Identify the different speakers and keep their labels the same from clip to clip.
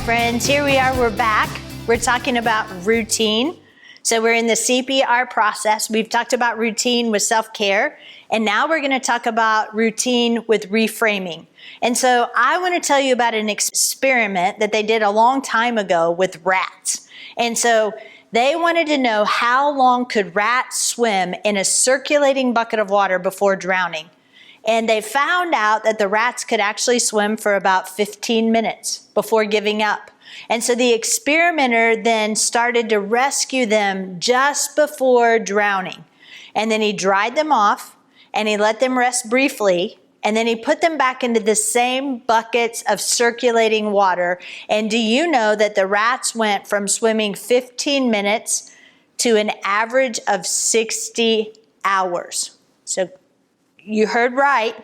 Speaker 1: friends. Here we are, we're back. We're talking about routine. So we're in the CPR process. We've talked about routine with self-care, and now we're going to talk about routine with reframing. And so I want to tell you about an experiment that they did a long time ago with rats. And so they wanted to know how long could rats swim in a circulating bucket of water before drowning. And they found out that the rats could actually swim for about 15 minutes before giving up. And so the experimenter then started to rescue them just before drowning. And then he dried them off and he let them rest briefly. And then he put them back into the same buckets of circulating water. And do you know that the rats went from swimming 15 minutes to an average of 60 hours? So you heard right,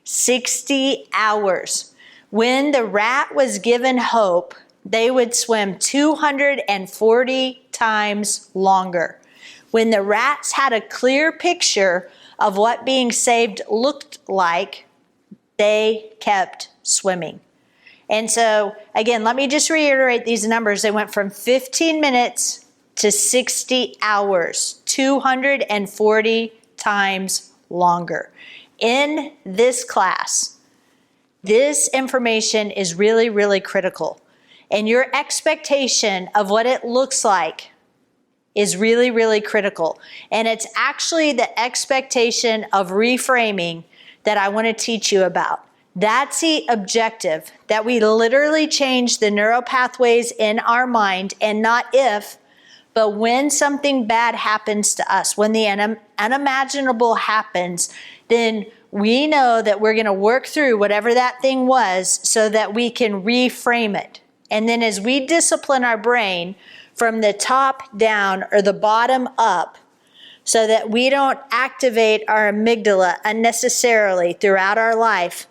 Speaker 1: 60 hours. When the rat was given hope, they would swim 240 times longer. When the rats had a clear picture of what being saved looked like, they kept swimming. And so, again, let me just reiterate these numbers. They went from 15 minutes to 60 hours, 240 times longer. In this class, this information is really, really critical. And your expectation of what it looks like is really, really critical. And it's actually the expectation of reframing that I want to teach you about. That's the objective, that we literally change the neural pathways in our mind, and not if, but when something bad happens to us, when the unimaginable happens, then we know that we're going to work through whatever that thing was so that we can reframe it. And then as we discipline our brain from the top down or the bottom up, so that we don't activate our amygdala unnecessarily throughout our life,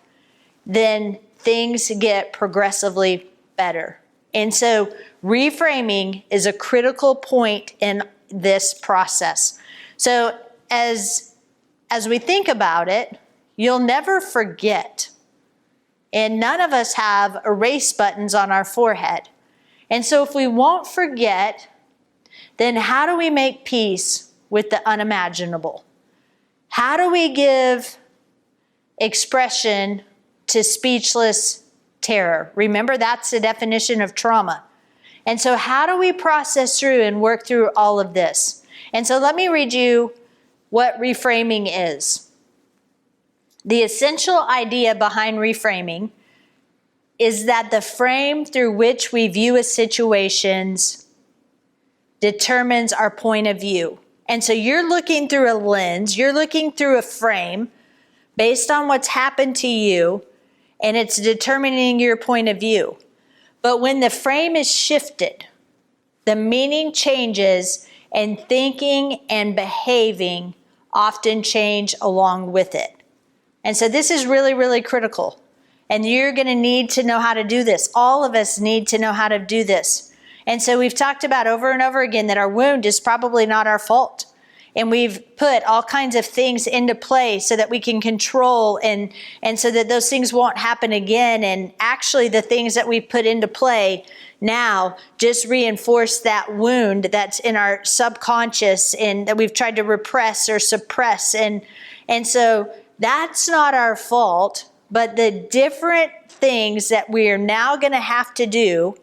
Speaker 1: then things get progressively better. And so reframing is a critical point in this process. So as we think about it, you'll never forget. And none of us have erase buttons on our forehead. And so if we won't forget, then how do we make peace with the unimaginable? How do we give expression to speechless terror? Remember, that's the definition of trauma. And so how do we process through and work through all of this? And so let me read you what reframing is. The essential idea behind reframing is that the frame through which we view a situation determines our point of view. And so you're looking through a lens, you're looking through a frame based on what's happened to you, and it's determining your point of view. But when the frame is shifted, the meaning changes, and thinking and behaving often change along with it. And so this is really, really critical. And you're going to need to know how to do this. All of us need to know how to do this. And so we've talked about over and over again that our wound is probably not our fault. And we've put all kinds of things into play so that we can control and so that those things won't happen again. And actually the things that we put into play now just reinforce that wound that's in our subconscious and that we've tried to repress or suppress. And so that's not our fault, but the different things that we are now going to have to do,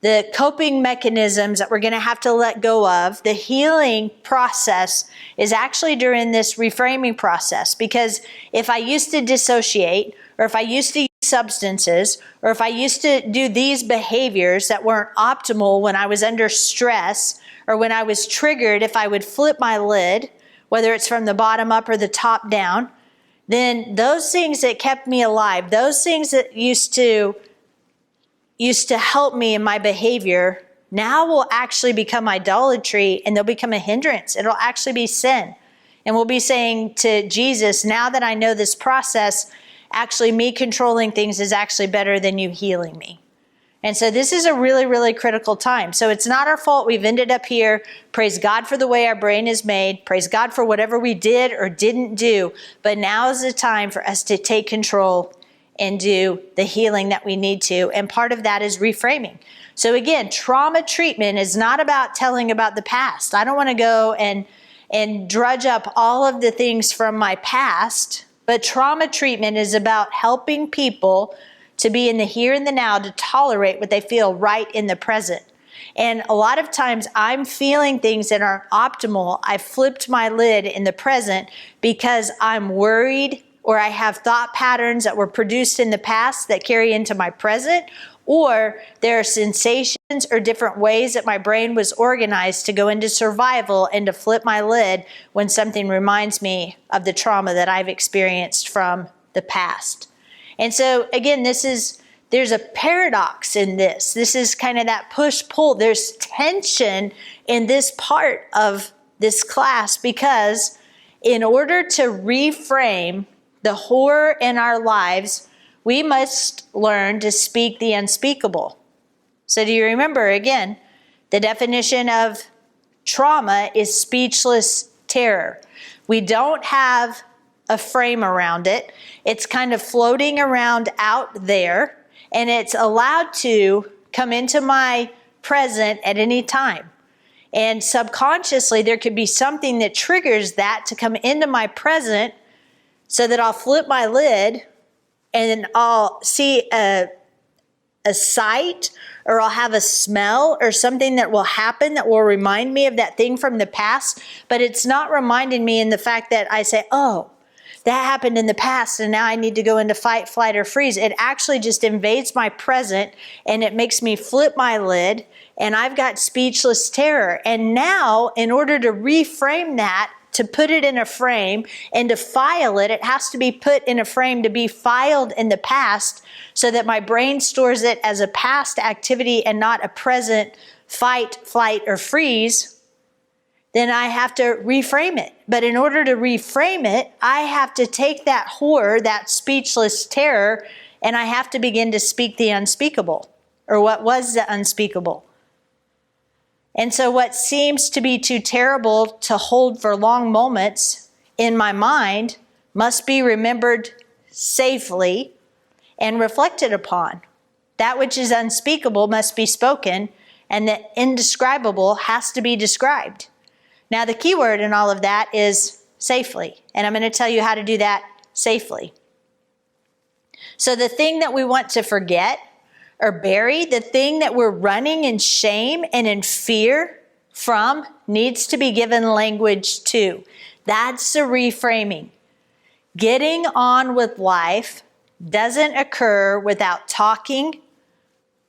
Speaker 1: the coping mechanisms that we're going to have to let go of, the healing process is actually during this reframing process. Because if I used to dissociate, or if I used to use substances, or if I used to do these behaviors that weren't optimal when I was under stress, or when I was triggered, if I would flip my lid, whether it's from the bottom up or the top down, then those things that kept me alive, those things that used to help me in my behavior, now will actually become idolatry, and they'll become a hindrance. It'll actually be sin. And we'll be saying to Jesus, now that I know this process, actually me controlling things is actually better than you healing me. And so this is a really, really critical time. So it's not our fault we've ended up here. Praise God for the way our brain is made. Praise God for whatever we did or didn't do. But now is the time for us to take control and do the healing that we need to. And part of that is reframing. So again, trauma treatment is not about telling about the past. I don't want to go and drudge up all of the things from my past, but trauma treatment is about helping people to be in the here and the now, to tolerate what they feel right in the present. And a lot of times I'm feeling things that aren't optimal. I flipped my lid in the present because I'm worried, or I have thought patterns that were produced in the past that carry into my present, or there are sensations or different ways that my brain was organized to go into survival and to flip my lid when something reminds me of the trauma that I've experienced from the past. And so again, there's a paradox in this. This is kind of that push-pull. There's tension in this part of this class, because in order to reframe the horror in our lives, we must learn to speak the unspeakable. So do you remember, again, the definition of trauma is speechless terror. We don't have a frame around it. It's kind of floating around out there, and it's allowed to come into my present at any time. And subconsciously, there could be something that triggers that to come into my present, so that I'll flip my lid and I'll see a sight, or I'll have a smell or something that will happen that will remind me of that thing from the past. But it's not reminding me in the fact that I say, oh, that happened in the past and now I need to go into fight, flight, or freeze. It actually just invades my present and it makes me flip my lid, and I've got speechless terror. And now, in order to reframe that, to put it in a frame and to file it, it has to be put in a frame to be filed in the past, so that my brain stores it as a past activity and not a present fight, flight, or freeze. Then I have to reframe it. But in order to reframe it, I have to take that horror, that speechless terror, and I have to begin to speak the unspeakable, or what was the unspeakable. And so what seems to be too terrible to hold for long moments in my mind must be remembered safely and reflected upon. That which is unspeakable must be spoken, and the indescribable has to be described. Now, the key word in all of that is safely, and I'm going to tell you how to do that safely. So the thing that we want to forget or bury, the thing that we're running in shame and in fear from, needs to be given language to. That's the reframing. Getting on with life doesn't occur without talking,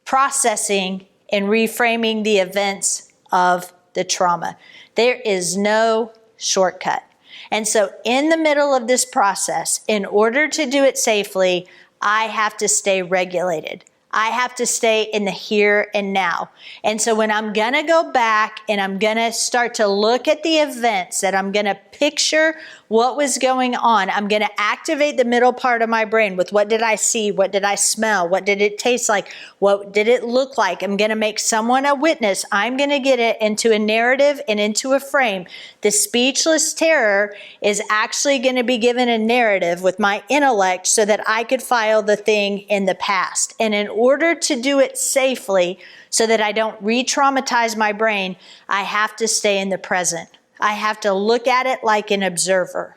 Speaker 1: processing, and reframing the events of the trauma. There is no shortcut. And so in the middle of this process, in order to do it safely, I have to stay regulated. I have to stay in the here and now. And so when I'm going to go back and I'm going to start to look at the events, that I'm going to picture what was going on, I'm going to activate the middle part of my brain with what did I see, what did I smell, what did it taste like, what did it look like. I'm going to make someone a witness. I'm going to get it into a narrative and into a frame. The speechless terror is actually going to be given a narrative with my intellect so that I could file the thing in the past. And in order to do it safely, so that I don't re-traumatize my brain, I have to stay in the present. I have to look at it like an observer.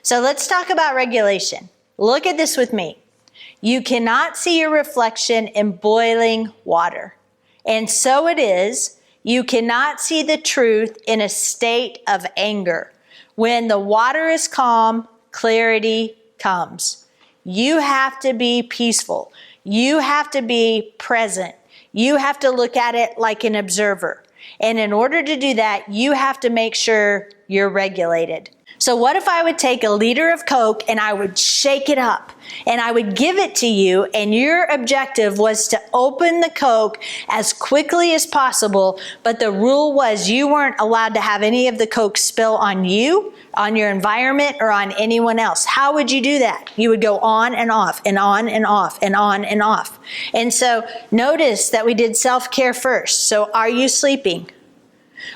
Speaker 1: So let's talk about regulation. Look at this with me. You cannot see your reflection in boiling water. And so it is, you cannot see the truth in a state of anger. When the water is calm, clarity comes. You have to be peaceful. You have to be present. You have to look at it like an observer. And in order to do that, you have to make sure you're regulated. So what if I would take a liter of Coke and I would shake it up and I would give it to you, and your objective was to open the Coke as quickly as possible, but the rule was you weren't allowed to have any of the Coke spill on you, on your environment, or on anyone else? How would you do that? You would go on and off and on and off and on and off. And so notice that we did self-care first. So are you sleeping?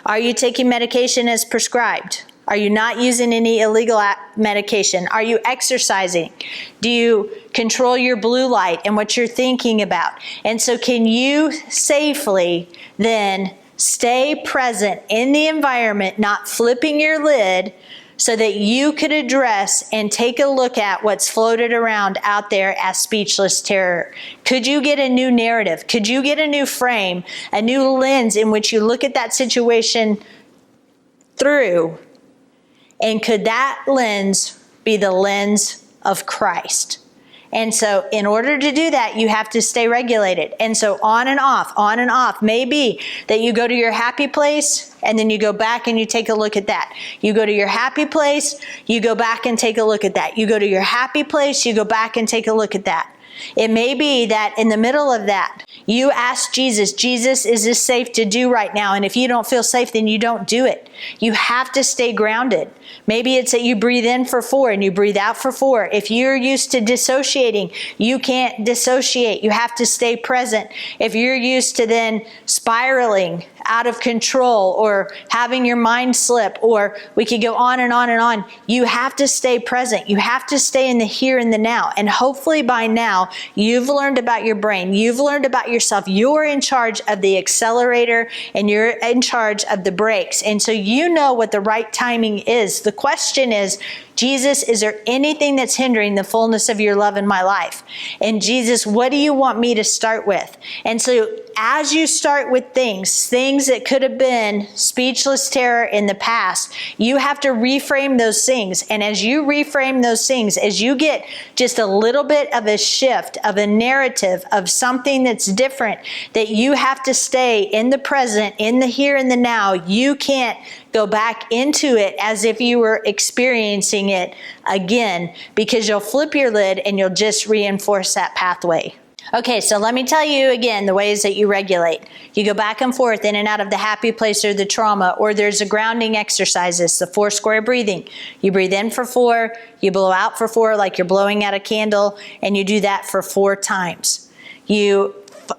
Speaker 1: Are you taking medication as prescribed? Are you not using any illegal medication? Are you exercising? Do you control your blue light and what you're thinking about? And so can you safely then stay present in the environment, not flipping your lid, so that you could address and take a look at what's floated around out there as speechless terror? Could you get a new narrative? Could you get a new frame, a new lens in which you look at that situation through? And could that lens be the lens of Christ? And so in order to do that, you have to stay regulated. And so on and off, on and off. Maybe that you go to your happy place and then you go back and you take a look at that. You go to your happy place, you go back and take a look at that. You go to your happy place, you go back and take a look at that. It may be that in the middle of that, you ask Jesus, Jesus, is this safe to do right now? And if you don't feel safe, then you don't do it. You have to stay grounded. Maybe it's that you breathe in for 4 and you breathe out for 4. If you're used to dissociating, you can't dissociate. You have to stay present. If you're used to then spiraling out of control or having your mind slip, or we could go on and on and on, you have to stay present. You have to stay in the here and the now. And hopefully by now, you've learned about your brain. You've learned about yourself. You're in charge of the accelerator and you're in charge of the brakes. And so you know what the right timing is. The question is, Jesus, is there anything that's hindering the fullness of your love in my life? And Jesus, what do you want me to start with? And so as you start with things that could have been speechless terror in the past, you have to reframe those things. And as you reframe those things, as you get just a little bit of a shift of a narrative of something that's different, that you have to stay in the present, in the here and the now. You can't go back into it as if you were experiencing it again, because you'll flip your lid and you'll just reinforce that pathway. Okay, so let me tell you again the ways that you regulate. You go back and forth in and out of the happy place or the trauma, or there's a grounding exercises, the 4 square breathing. You breathe in for 4, you blow out for 4 like you're blowing out a candle, and you do that for 4 times. You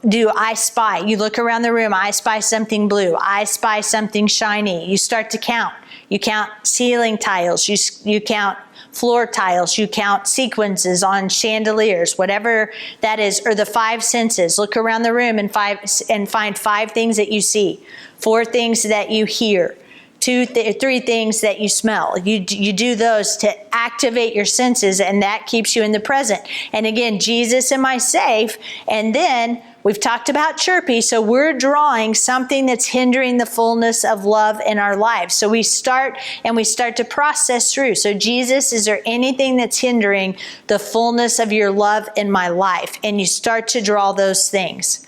Speaker 1: do I spy. You look around the room, I spy something blue, I spy something shiny. You start to count. You count ceiling tiles, you count floor tiles, you count sequences on chandeliers, whatever that is, or the 5 senses. Look around the room and find 5 things that you see, 4 things that you hear, 3 things that you smell. You do those to activate your senses, and that keeps you in the present. And again, Jesus, am I safe? And then we've talked about chirpy, so we're drawing something that's hindering the fullness of love in our lives. So we start to process through. So Jesus, is there anything that's hindering the fullness of your love in my life? And you start to draw those things.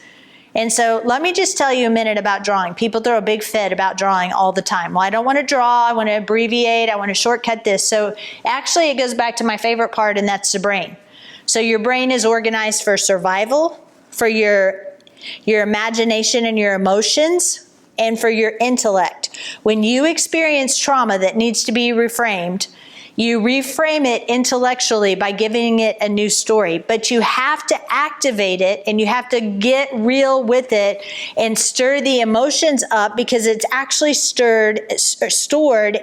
Speaker 1: And so let me just tell you a minute about drawing. People throw a big fit about drawing all the time. Well, I don't want to draw. I want to abbreviate. I want to shortcut this. So actually it goes back to my favorite part, and that's the brain. So your brain is organized for survival, for your imagination and your emotions, and for your intellect. When you experience trauma that needs to be reframed, you reframe it intellectually by giving it a new story. But you have to activate it, and you have to get real with it and stir the emotions up, because it's actually stored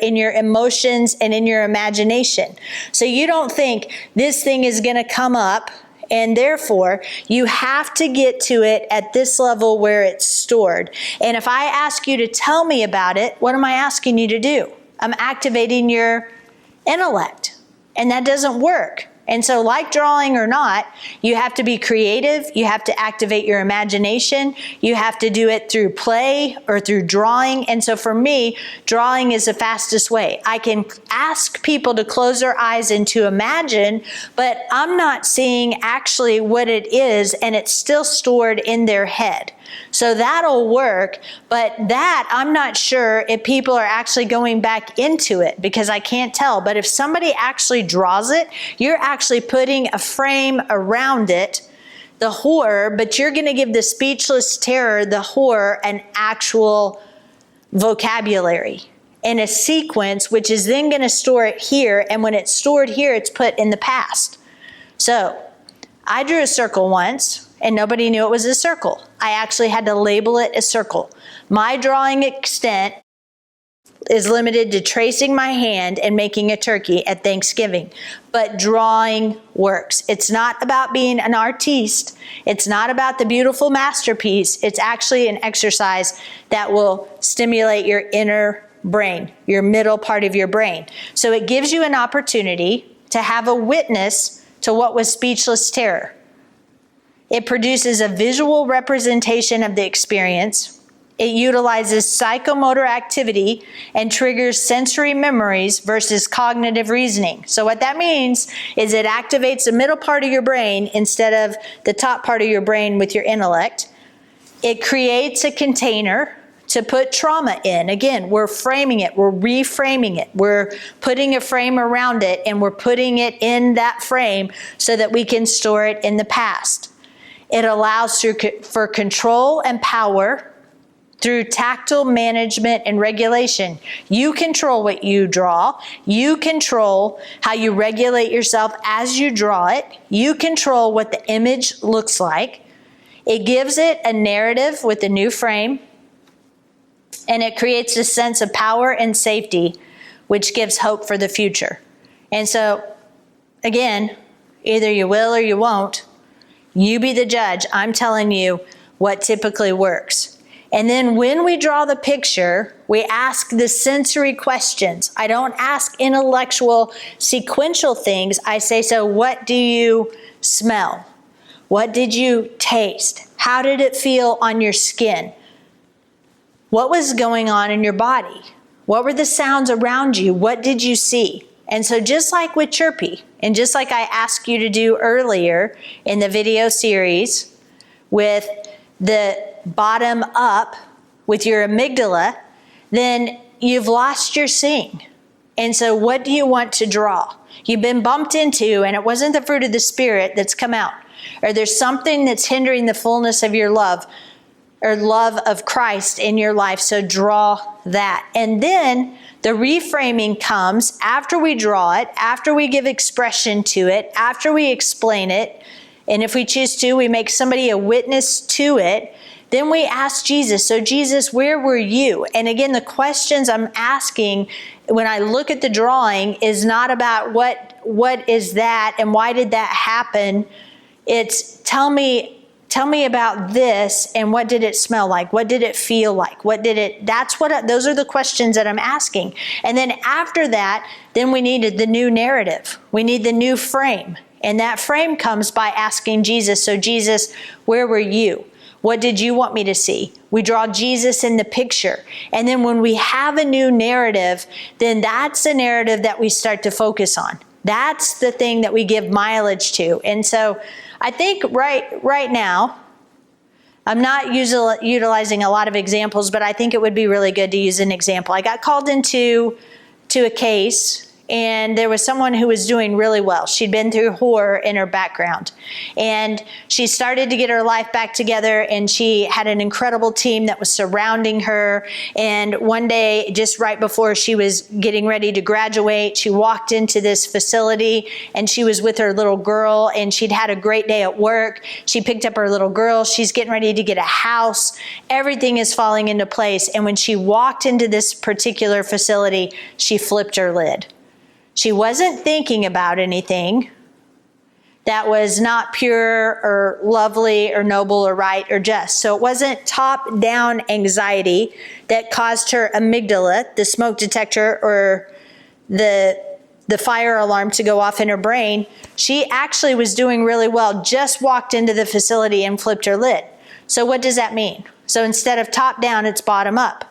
Speaker 1: in your emotions and in your imagination. So you don't think this thing is going to come up, and therefore, you have to get to it at this level where it's stored. And if I ask you to tell me about it, what am I asking you to do? I'm activating your intellect, and that doesn't work. And so like drawing or not, you have to be creative. You have to activate your imagination. You have to do it through play or through drawing. And so for me, drawing is the fastest way. I can ask people to close their eyes and to imagine, but I'm not seeing actually what it is, and it's still stored in their head. So that'll work, but that I'm not sure if people are actually going back into it, because I can't tell. But if somebody actually draws it, you're actually putting a frame around it, the horror, but you're going to give the speechless terror, the horror, an actual vocabulary and a sequence, which is then going to store it here. And when it's stored here, it's put in the past. So I drew a circle once, and nobody knew it was a circle. I actually had to label it a circle. My drawing extent is limited to tracing my hand and making a turkey at Thanksgiving. But drawing works. It's not about being an artiste. It's not about the beautiful masterpiece. It's actually an exercise that will stimulate your inner brain, your middle part of your brain. So it gives you an opportunity to have a witness to what was speechless terror. It produces a visual representation of the experience. It utilizes psychomotor activity and triggers sensory memories versus cognitive reasoning. So what that means is it activates the middle part of your brain instead of the top part of your brain with your intellect. It creates a container to put trauma in. Again, we're framing it, we're reframing it, we're putting a frame around it, and we're putting it in that frame so that we can store it in the past. It allows for control and power through tactile management and regulation. You control what you draw. You control how you regulate yourself as you draw it. You control what the image looks like. It gives it a narrative with a new frame, and it creates a sense of power and safety, which gives hope for the future. And so, again, either you will or you won't. You be the judge. I'm telling you what typically works. And then when we draw the picture, we ask the sensory questions. I don't ask intellectual, sequential things. I say, so what do you smell? What did you taste? How did it feel on your skin? What was going on in your body? What were the sounds around you? What did you see? And so just like with Chirpy, and just like I asked you to do earlier in the video series with the bottom up with your amygdala, then you've lost your seeing. And so what do you want to draw? You've been bumped into, and it wasn't the fruit of the Spirit that's come out. Or there's something that's hindering the fullness of your love, or love of Christ in your life, so draw that. And then the reframing comes after we draw it, after we give expression to it, after we explain it, and if we choose to, we make somebody a witness to it. Then we ask Jesus, so Jesus, where were you? And again, the questions I'm asking when I look at the drawing is not about what is that and why did that happen. It's tell me about this, and what did it smell like? What did it feel like? Those are the questions that I'm asking. And then after that, then we needed the new narrative. We need the new frame. And that frame comes by asking Jesus, so Jesus, where were you? What did you want me to see? We draw Jesus in the picture. And then when we have a new narrative, then that's the narrative that we start to focus on. That's the thing that we give mileage to. And so I think right now, I'm not utilizing a lot of examples, but I think it would be really good to use an example. I got called into a case, and there was someone who was doing really well. She'd been through horror in her background, and she started to get her life back together, and she had an incredible team that was surrounding her. And one day, just right before she was getting ready to graduate, she walked into this facility, and she was with her little girl, and she'd had a great day at work. She picked up her little girl. She's getting ready to get a house. Everything is falling into place. And when she walked into this particular facility, she flipped her lid. She wasn't thinking about anything that was not pure or lovely or noble or right or just. So it wasn't top-down anxiety that caused her amygdala, the smoke detector, or the fire alarm to go off in her brain. She actually was doing really well, just walked into the facility and flipped her lid. So what does that mean? So instead of top-down, it's bottom-up.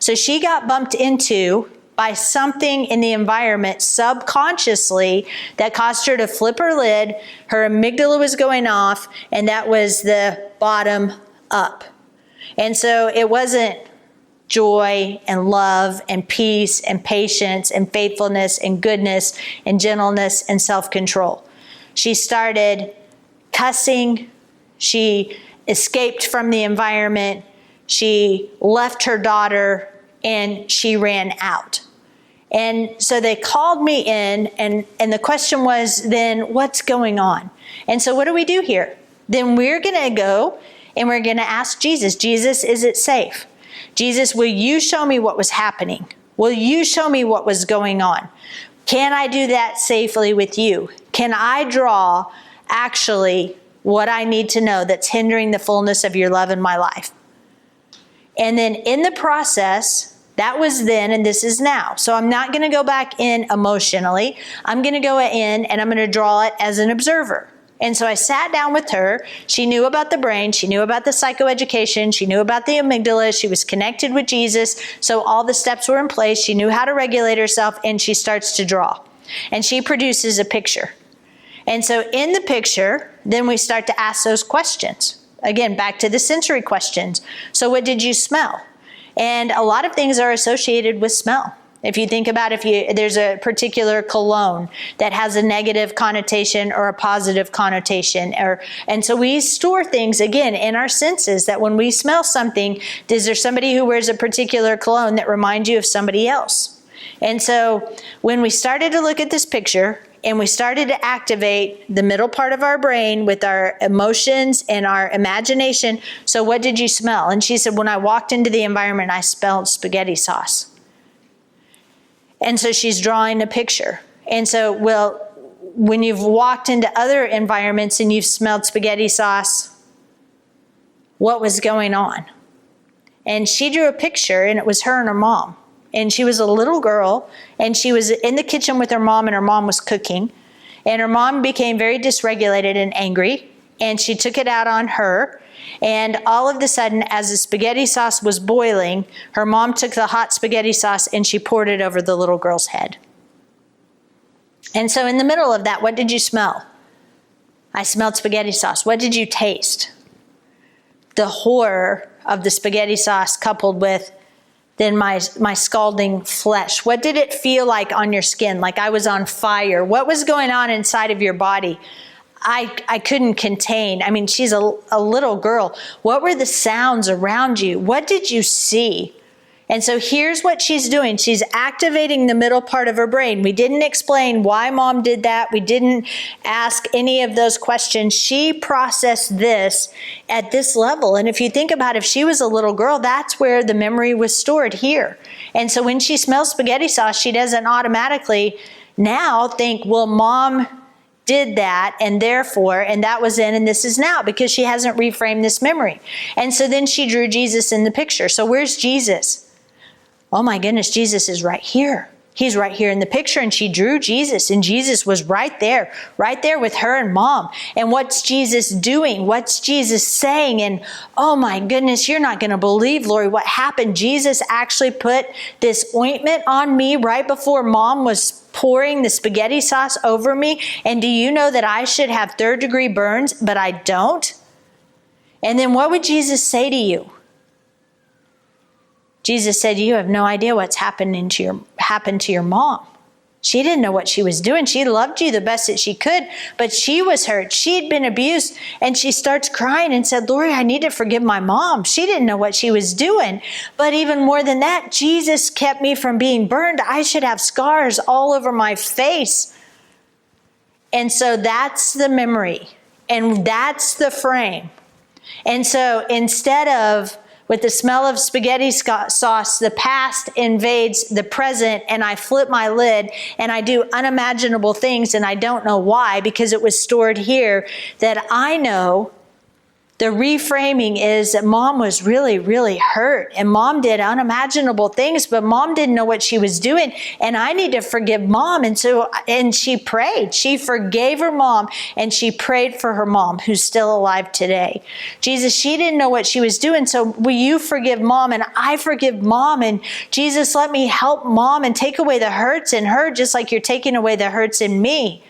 Speaker 1: So she got bumped into by something in the environment subconsciously that caused her to flip her lid. Her amygdala was going off, and that was the bottom up. And so it wasn't joy and love and peace and patience and faithfulness and goodness and gentleness and self-control. She started cussing. She escaped from the environment. She left her daughter, and she ran out. And so they called me in, and the question was, then what's going on? And so what do we do here? Then we're going to go and we're going to ask Jesus, Jesus, is it safe? Jesus, will you show me what was happening? Will you show me what was going on? Can I do that safely with you? Can I draw actually what I need to know that's hindering the fullness of your love in my life? And then in the process, that was then and this is now. So I'm not going to go back in emotionally. I'm going to go in and I'm going to draw it as an observer. And so I sat down with her. She knew about the brain. She knew about the psychoeducation. She knew about the amygdala. She was connected with Jesus. So all the steps were in place. She knew how to regulate herself, and she starts to draw. And she produces a picture. And so in the picture, then we start to ask those questions. Again, back to the sensory questions. So what did you smell? And a lot of things are associated with smell. If you think about there's a particular cologne that has a negative connotation or a positive connotation, and so we store things again in our senses that when we smell something, is there somebody who wears a particular cologne that reminds you of somebody else? And so when we started to look at this picture and we started to activate the middle part of our brain with our emotions and our imagination, so what did you smell? And she said, when I walked into the environment, I smelled spaghetti sauce. And so she's drawing a picture. And so, well, when you've walked into other environments and you've smelled spaghetti sauce, what was going on? And she drew a picture, and it was her and her mom. And she was a little girl, and she was in the kitchen with her mom, and her mom was cooking. And her mom became very dysregulated and angry, and she took it out on her. And all of a sudden, as the spaghetti sauce was boiling, her mom took the hot spaghetti sauce and she poured it over the little girl's head. And so in the middle of that, what did you smell? I smelled spaghetti sauce. What did you taste? The horror of the spaghetti sauce coupled with then my scalding flesh. What did it feel like on your skin? Like I was on fire. What was going on inside of your body? I couldn't contain. I mean, she's a little girl. What were the sounds around you? What did you see? And so here's what she's doing. She's activating the middle part of her brain. We didn't explain why mom did that. We didn't ask any of those questions. She processed this at this level. And if you think about it, if she was a little girl, that's where the memory was stored here. And so when she smells spaghetti sauce, she doesn't automatically now think, well, mom did that, and therefore, and that was then, and this is now, because she hasn't reframed this memory. And so then she drew Jesus in the picture. So where's Jesus? Oh my goodness, Jesus is right here. He's right here in the picture, and she drew Jesus, and Jesus was right there with her and mom. And what's Jesus doing? What's Jesus saying? And oh my goodness, you're not going to believe, Lori, what happened. Jesus actually put this ointment on me right before mom was pouring the spaghetti sauce over me. And do you know that I should have third-degree burns, but I don't? And then what would Jesus say to you? Jesus said, you have no idea what's happened to your mom. She didn't know what she was doing. She loved you the best that she could, but she was hurt. She'd been abused, and she starts crying and said, Lori, I need to forgive my mom. She didn't know what she was doing. But even more than that, Jesus kept me from being burned. I should have scars all over my face. And so that's the memory, and that's the frame. And so instead of with the smell of spaghetti sauce, the past invades the present, and I flip my lid and I do unimaginable things, and I don't know why, because it was stored here, that I know the reframing is that mom was really, really hurt, and mom did unimaginable things, but mom didn't know what she was doing, and I need to forgive mom. And she prayed. She forgave her mom, and she prayed for her mom, who's still alive today. Jesus, she didn't know what she was doing, so will you forgive mom? And I forgive mom, and Jesus, let me help mom and take away the hurts in her, just like you're taking away the hurts in me.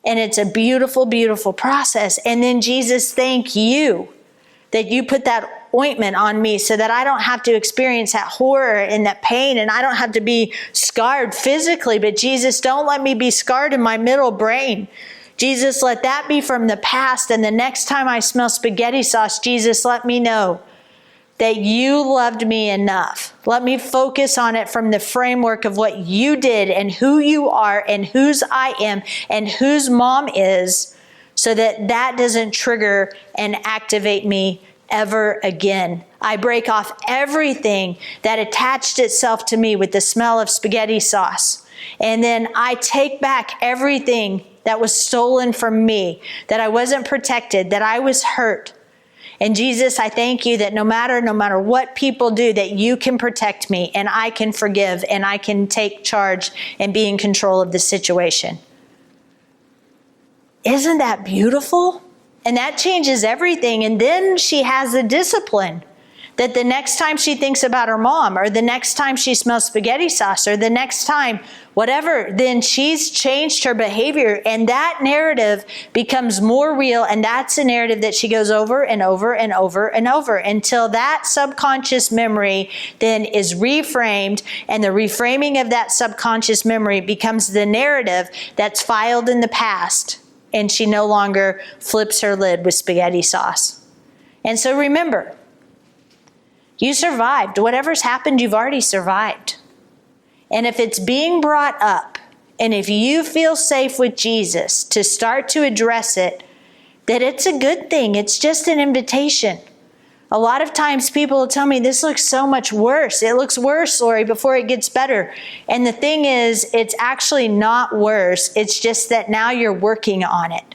Speaker 1: And it's a beautiful, beautiful process. And then Jesus, thank you that you put that ointment on me so that I don't have to experience that horror and that pain, and I don't have to be scarred physically. But Jesus, don't let me be scarred in my middle brain. Jesus, let that be from the past. And the next time I smell spaghetti sauce, Jesus, let me know that you loved me enough. Let me focus on it from the framework of what you did and who you are and whose I am and whose mom is, so that that doesn't trigger and activate me ever again. I break off everything that attached itself to me with the smell of spaghetti sauce. And then I take back everything that was stolen from me, that I wasn't protected, that I was hurt. And Jesus, I thank you that no matter what people do, that you can protect me and I can forgive and I can take charge and be in control of the situation. Isn't that beautiful? And that changes everything. And then she has the discipline that the next time she thinks about her mom, or the next time she smells spaghetti sauce, or the next time whatever, then she's changed her behavior. And that narrative becomes more real. And that's a narrative that she goes over and over and over and over until that subconscious memory then is reframed. And the reframing of that subconscious memory becomes the narrative that's filed in the past. And she no longer flips her lid with spaghetti sauce. And so remember, you survived. Whatever's happened, you've already survived. And if it's being brought up, and if you feel safe with Jesus to start to address it, that it's a good thing. It's just an invitation. A lot of times people will tell me, this looks so much worse. It looks worse, Lori, before it gets better. And the thing is, it's actually not worse. It's just that now you're working on it.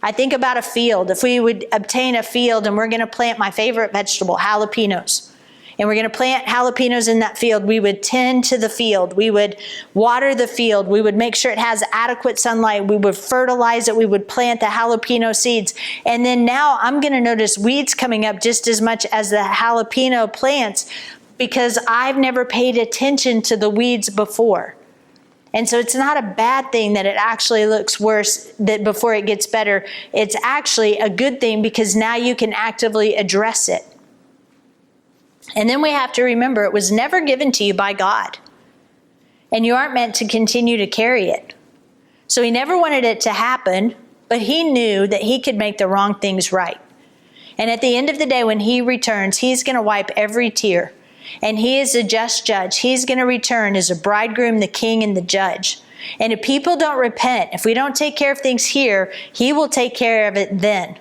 Speaker 1: I think about a field. If we would obtain a field and we're going to plant my favorite vegetable, jalapenos, and we're going to plant jalapenos in that field, we would tend to the field. We would water the field. We would make sure it has adequate sunlight. We would fertilize it. We would plant the jalapeno seeds. And then now I'm going to notice weeds coming up just as much as the jalapeno plants because I've never paid attention to the weeds before. And so it's not a bad thing that it actually looks worse that before it gets better. It's actually a good thing because now you can actively address it. And then we have to remember it was never given to you by God. And you aren't meant to continue to carry it. So he never wanted it to happen, but he knew that he could make the wrong things right. And at the end of the day, when he returns, he's going to wipe every tear. And he is a just judge. He's going to return as a bridegroom, the king, and the judge. And if people don't repent, if we don't take care of things here, he will take care of it then.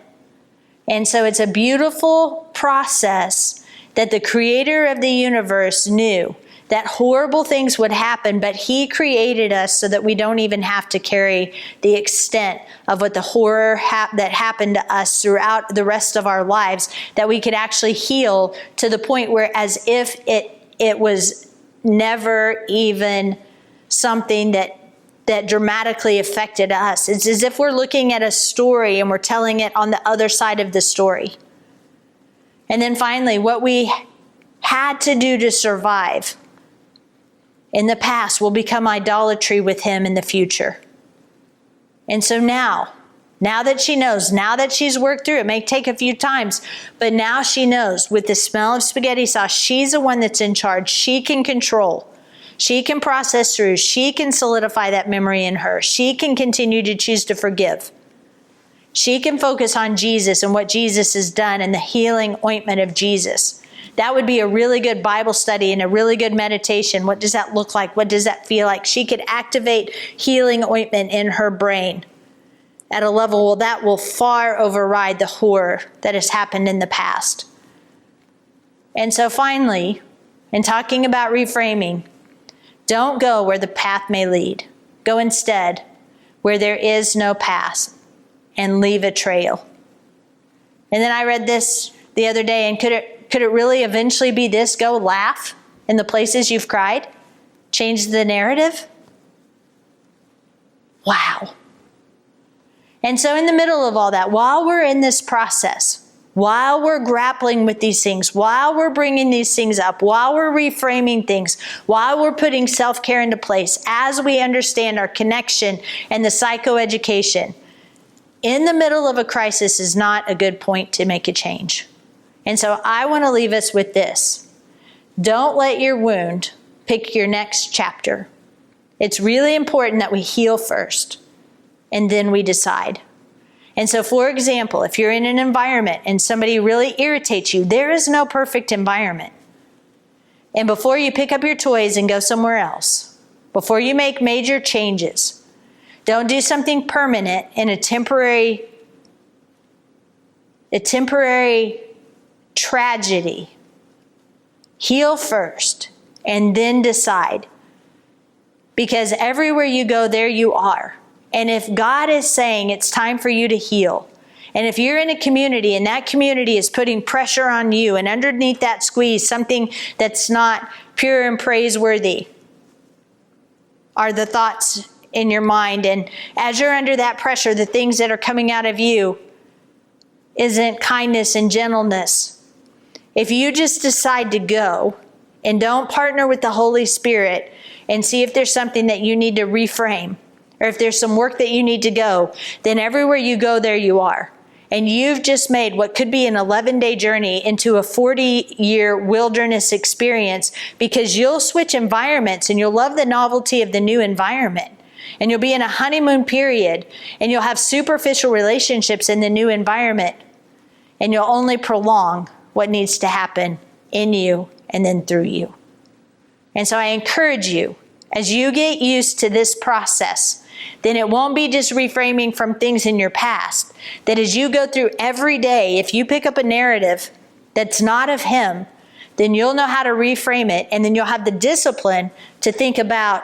Speaker 1: And so it's a beautiful process that the creator of the universe knew that horrible things would happen, but he created us so that we don't even have to carry the extent of what the horror that happened to us throughout the rest of our lives, that we could actually heal to the point where as if it was never even something that dramatically affected us. It's as if we're looking at a story and we're telling it on the other side of the story. And then finally, what we had to do to survive in the past will become idolatry with him in the future. And so now that she knows, now that she's worked through it, may take a few times, but now she knows with the smell of spaghetti sauce, she's the one that's in charge. She can control. She can process through. She can solidify that memory in her. She can continue to choose to forgive. She can focus on Jesus and what Jesus has done and the healing ointment of Jesus. That would be a really good Bible study and a really good meditation. What does that look like? What does that feel like? She could activate healing ointment in her brain at a level that will far override the horror that has happened in the past. And so finally, in talking about reframing, don't go where the path may lead. Go instead where there is no path and leave a trail. And then I read this the other day, and could it really eventually be this? Go laugh in the places you've cried? Change the narrative? Wow. And so in the middle of all that, while we're in this process, while we're grappling with these things, while we're bringing these things up, while we're reframing things, while we're putting self-care into place, as we understand our connection and the psychoeducation, in the middle of a crisis is not a good point to make a change. And so I want to leave us with this. Don't let your wound pick your next chapter. It's really important that we heal first, and then we decide. And so, for example, if you're in an environment and somebody really irritates you, there is no perfect environment. And before you pick up your toys and go somewhere else, before you make major changes, don't do something permanent in a temporary tragedy. Heal first and then decide. Because everywhere you go, there you are. And if God is saying it's time for you to heal, and if you're in a community and that community is putting pressure on you, and underneath that squeeze, something that's not pure and praiseworthy are the thoughts in your mind. And as you're under that pressure, the things that are coming out of you isn't kindness and gentleness. If you just decide to go and don't partner with the Holy Spirit and see if there's something that you need to reframe, or if there's some work that you need to go, then everywhere you go, there you are. And you've just made what could be an 11-day journey into a 40-year wilderness experience, because you'll switch environments and you'll love the novelty of the new environment. And you'll be in a honeymoon period and you'll have superficial relationships in the new environment. And you'll only prolong what needs to happen in you and then through you. And so I encourage you, as you get used to this process, then it won't be just reframing from things in your past. That as you go through every day, if you pick up a narrative that's not of Him, then you'll know how to reframe it, and then you'll have the discipline to think about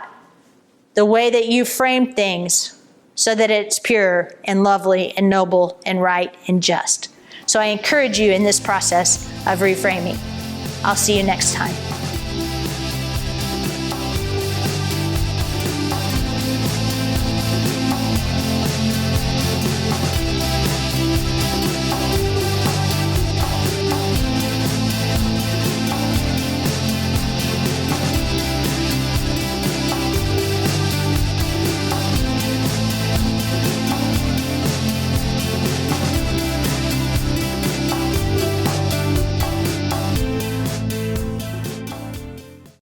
Speaker 1: the way that you frame things so that it's pure and lovely and noble and right and just. So I encourage you in this process of reframing. I'll see you next time.